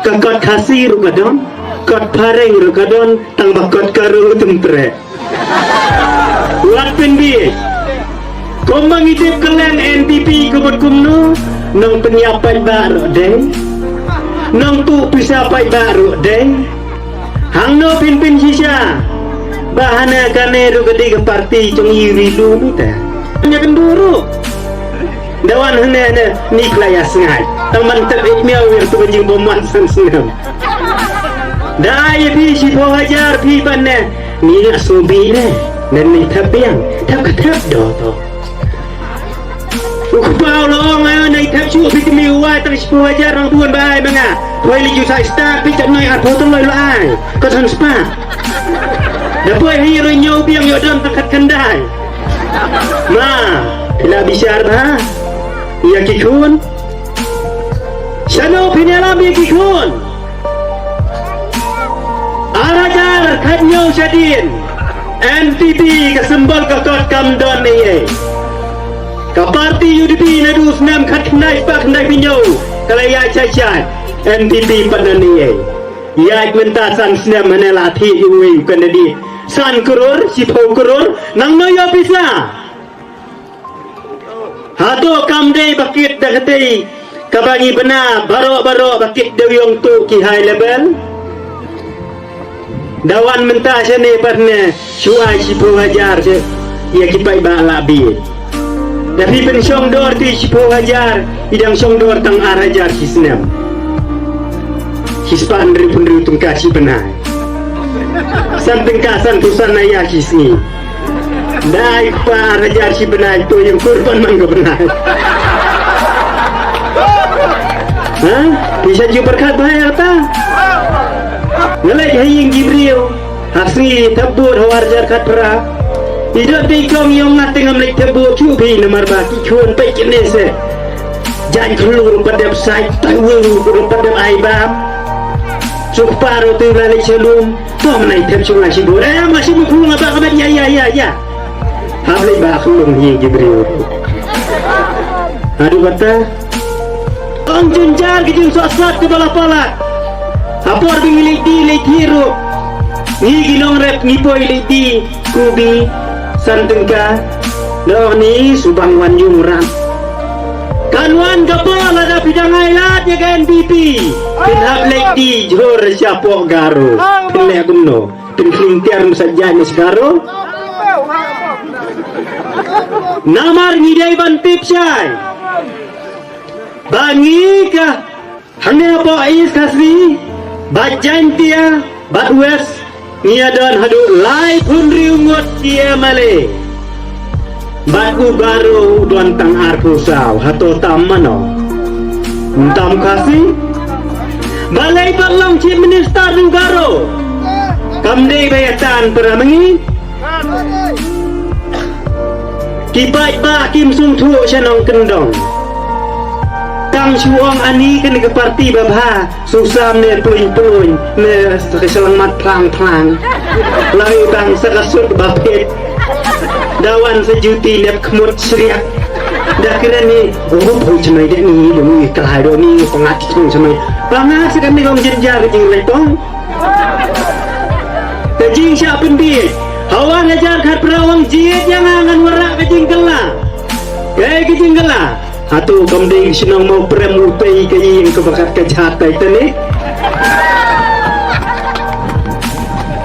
Kakot kasih rukadon, kot pareng rukadon, tang bakot karu tempre. Wat penbi, komang idip kalian NPP kubut kumno, nong penyapai baru deh, nong tu pisapai baru deh, hangno pin sisa, bahana kane rukadi ke parti cung iri lu nita, hanya kenduru. Dawan hene ni klaya sengai teman terik miawir tu benjing boman sensenam dai bi si po hajar bi banne ni asubi ne nan ni tabiang tak ketap do to ku pau lo ngai nei tap chu bi mi wa tang si po hajar rang buan bai manga toi li ju sai sta bi chat noi at po tong loi lai ko san spa da poi hi ro nyau biang yo don takat kendai ma bila bisyar ha ya kikun Shano pinalabi kikun Arajar kanyo syadin NPP kesembal kakot kamdon ni ka parti UDP nadus nam kat knai pak knai pinyo kalaya chai NPP padan ni ya mentasan snam manelati uwi kanadi san kror sipo kror nang noyo pisa Hado kamde bakit dakati kabangi bena baro bakit dawyong tu ki high level dawan mentah sene parne suai si pengajar se ya kipai ba labi tapi pensyong dor ti si pengajar idang syong dor tang arajar kisnem kispan ri punri tung kasi benai samping kasan tusan ayah kisni Dai pa rajar si benai tu yang kurban mangga benai. Hah? Bisa ju berkat bahaya ta? Ngalai haying Jibril. Hasni tabur hawarjar kat pra. Tidak tikong yang ngating amlik tabur cubi nomor baki kun pe kinese. Jan kelur padap sai tawung padap aibam. Suparo tu balik selum. Tu menai tab sungai si bur. Masih mukul ngapa kabar ya. Habli bakhulung hi Jibril. Aduh kata Ang junjar kijung sosat ke balap-balap Hapor bimilik di hiru Ni ginong rep nipoi di kubi santengka Doh ni subang wan jumran Kanwan kapal ada bidang ailat ya ke NPP Pinhab lek di jor siapok garo Pinlek kumno Pinkelintiar musajani segaro Namar ngidai bantip syai Bangi ka Hanya po ais kasri Bajan tia Batwes Niadan hadu Lai pun riungot tia male Batu baru Duan tang arpusau Hato tamano Entam kasih Balai patlang Chief Minister Nugaro Kamdei bayatan Peramengi Kipai ba kim sung thu chanong kendong Tang suong ani kan ke parti babha susam ne puing ne selang mat plang lalu tang sakasut bapet dawan sejuti ne kemut seriak dah kira ni oh cemai dak ni demi kelai do ni pengat tung cemai banga sekan ni gom jenjar jing letong tajing siapun bi Hawa ngajar kat perawang jiet yang angan warak ke jingkela. Kayak ke jingkela. Hatu kamding sinang mau premutai ke yang kebakat ke jatai tani.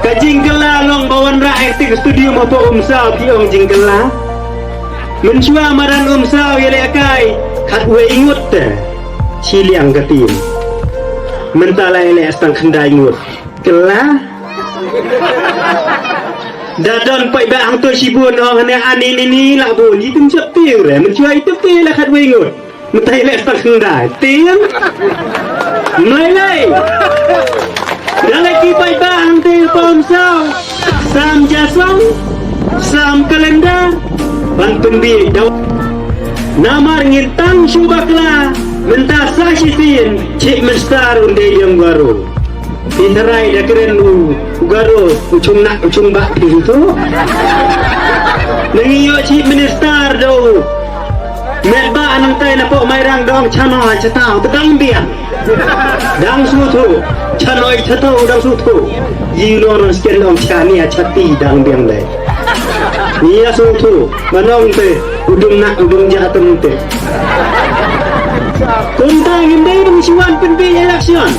Ke jingkela long bawan rakyat ke studio mau umsau ki ong jingkela. Mensua maran umsau yale akai kat we ingut te. Ciliang ketim. Mentala ele astang kendai ingut. Kela. Dadon pai ba ang to sibun ong ne ani ni la bun itum sap tiu re men cuai tu te la khat wengut mentai le tak kendai tiang melai dalai ki pai ba ang te pom sao sam jasong sam kalenda bantun bi daw namar ngintang subakla mentah sasitin cik mestar unde yang baru Pinterai dah keren lu Ugaro Ucung nak Ucung bak itu Mengiyo Chief Minister do Medba anang tay na po mayrang dong chano chatao Tadang biang dang sutu chanoi chato dang sutu yilo ron sken long chani achati dang biang dai nia sutu manong te udung nak udung jatum te kuntang hindi ng siwan penbi election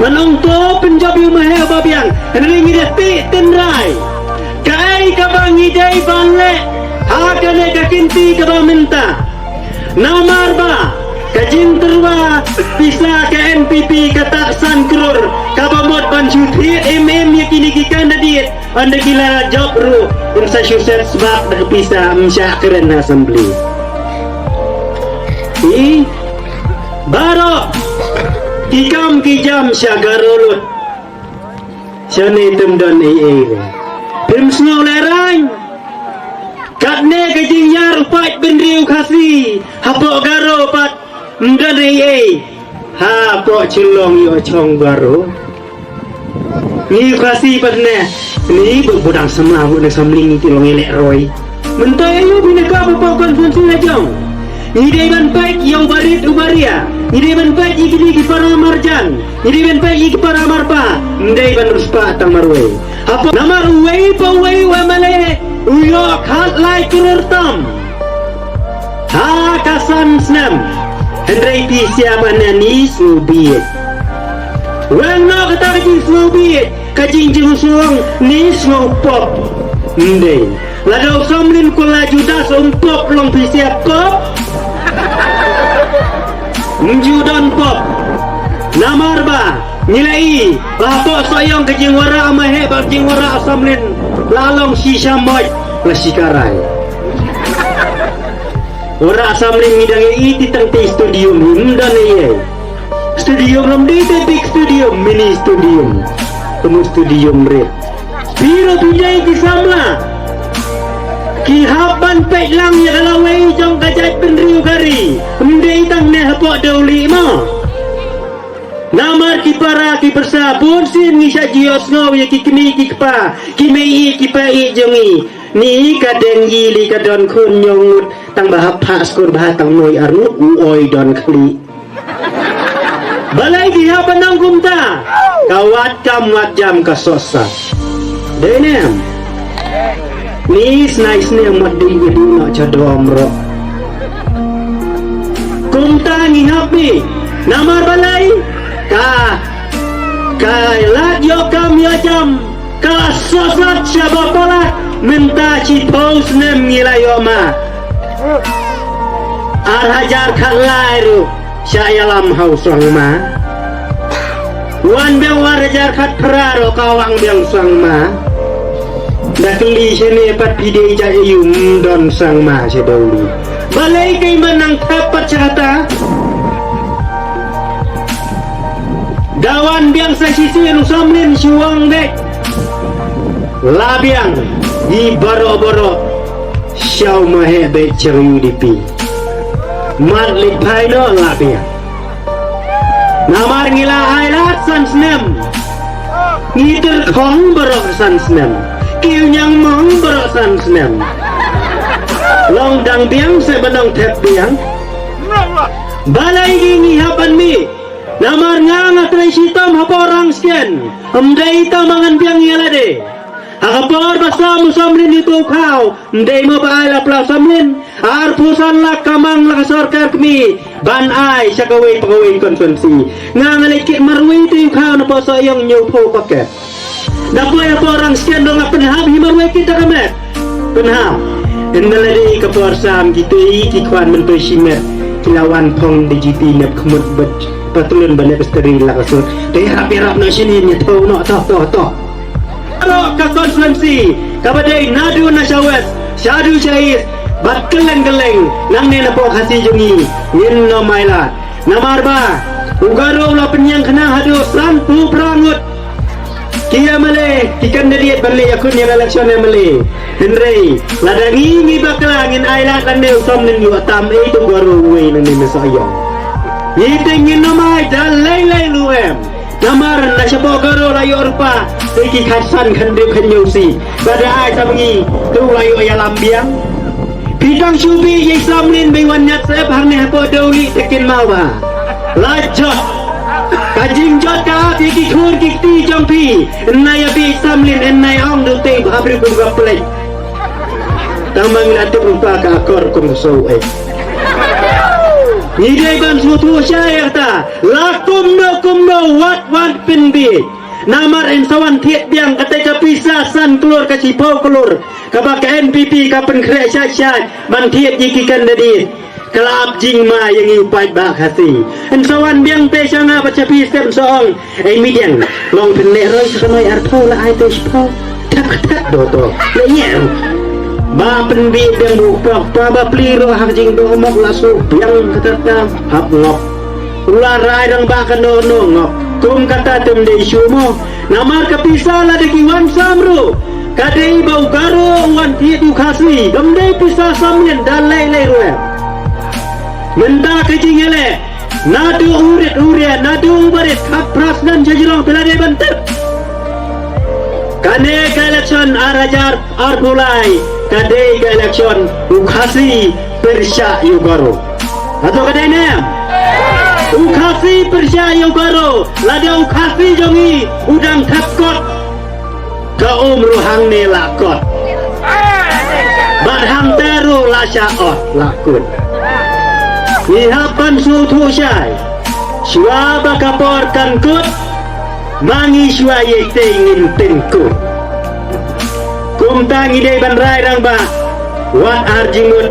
manong to penjabi mahe babiang henry ngidati tenrai kai kabang idai banle hakane kakinti kabaminta namar ba kajin terwa bisa ke NPP kata sankrur kabamot bansyuthi yakini gikan dadit anda gila job ru Massachusetts sebab dah bisa mensyakran assembly Baro Kikam kijam syagarulut Syane temdan Tim snow lerang Katne kajing yar upat bendriu kasi Hapok garo pat Mdan Hapok cilong yo chong garo Ni kasi patne Ni budang semlah budang samling iti long elek roy Mentai ayo bineka bapak konferensi lajong Ini ban baik yang barit ubaria. Ini ban baik iki para marjan. Ini ban baik iki para marpa. Ndai ban ruspa tang marwe. Apa namar uwei pa uwei wa male. Uyo khat lai kirtam. Ha kasan snam. Hendrai pi siapa nani subiet. Wang no kata kajing subiet. Kajing jingsuang ni pop. Ndai. Ladau samlin kula judas pop long pi siap pop. Menjudan pop namar ba nilai bapak soyong kejing wara amahe kejing wara asamlin lalong sisa moy lasikarai wara asamlin midang iti tangti studium hindan studium lam di big studium mini studium temu studium red piro pinjai di samla Kihaban pek lang ya kalawai jong kajai penriu gari Mendai tang ne hapok dauli ma Namar ki para ki persa Bonsin ngisya jios ngaw ya ki kini ki kepa Ki mei ki pai jongi Ni kadeng gili kadon kun nyongut Tang bahap pak skor bahap tang noi arnut Uoi don kli Balai kihaban nang kumta Kawat kam wat jam kasosa Denem Nis nice ni amat di nak cadom ro. Kumta ngihap ni namar balai ka lat yo kam yo jam ka sosat syabapalat minta cipos nem ngilai ma ar hajar khalai ru syayalam hausang ma wan beng war hajar khat praro kawang beng sang ma Dakli sini pat pide jaya yum don sang ma sedauli. Balai kay manang tapat cata. Dawan biang sa sisir samlin siwang dek. Labiang di baro-baro syau mahe dek ceru dipi. Mat lipai no labiang. Namar ngila ailat san snem. Ngiter kong barok san snem. Kiu nyang mong berasan senam long dang biang sebenang tep biang balai gini hapan mi namar ngang atrai sitam hapa orang sekian amdai tamangan biang yalade hapor basa musamlin itu kau amdai mo baala pla samlin arpusan lak kamang lak sarkar kami ban ai sakawai pegawai konferensi ngang lekik marwi itu kau napa sayang nyupo paket Dapat apa orang sekian dong penham himarwe kita kamet penham endalari kepuarsam kita kikuan mentoisimet kilawan pong digiti net kemut bet patulun banyak pesteri lakasut terap no sini nyeto no toh kalau ke konferensi kabadai nadu nasyawet syadu syais bat keleng-keleng nang ne napo kasih jungi ngin no mailat namar ba ugaro la penyang kena hadu santu perangut Kia male, ikan dari balik aku ni election yang male. Henry, ladangi ni baklangin ailat lande usam nen yu atam itu garo we nen mesayong. Itengin namai dalai luem. Namar na syabo garo layo rupa, iki khasan khandem khanyusi. Pada ai sabengi tu layo ya lambiang. Bidang syubi ye samlin bewan nyat sep harne hapo dauli tekin mawa. Lajah Kajing jot ka ki khur ki ti jong pi nai abi samlin nai ong du te abri kum ga play tamang la te rupa ka kor kum so ni dai ban su tu syaya ta la kum no wat pin bi namar en sawan thiet biang kata ka pisah san keluar ka cipau keluar ka ba ka NPP ka pen kre syai man thiet yikikan dadi kelap jing ma yang ipai ba khasi en sawan biang pe sanga baca pisem song midian long penne roi sanoi artho la ai te spo tak do to le yang ba pen bi biang bu pa ba pliro hak jing do mok la su biang kata ta hap ngok ula rai dang ba ka no ngok kum kata tum de sumo namar ka pisah la de kiwan samru kadai bau garo wan thi du khasi gam de pisah samlen dan lai roe Menda kecing ele, nadu uria, nadu ubarit, hak prasnan jajurong pelade banter. Kane ke election arajar mulai, kade ke election ukhasi persya yugaro. Atau kade ne? Ukhasi persya yugaro, lada ukhasi jongi udang thapkot, ke ruhang ne lakot. Barhang teru lasya lakut. Ihapan su thu syai Syua bakapor kan kut Mangi syua ye te ngin tin kut Kum tangi de ban rai rang ba Wat arjingut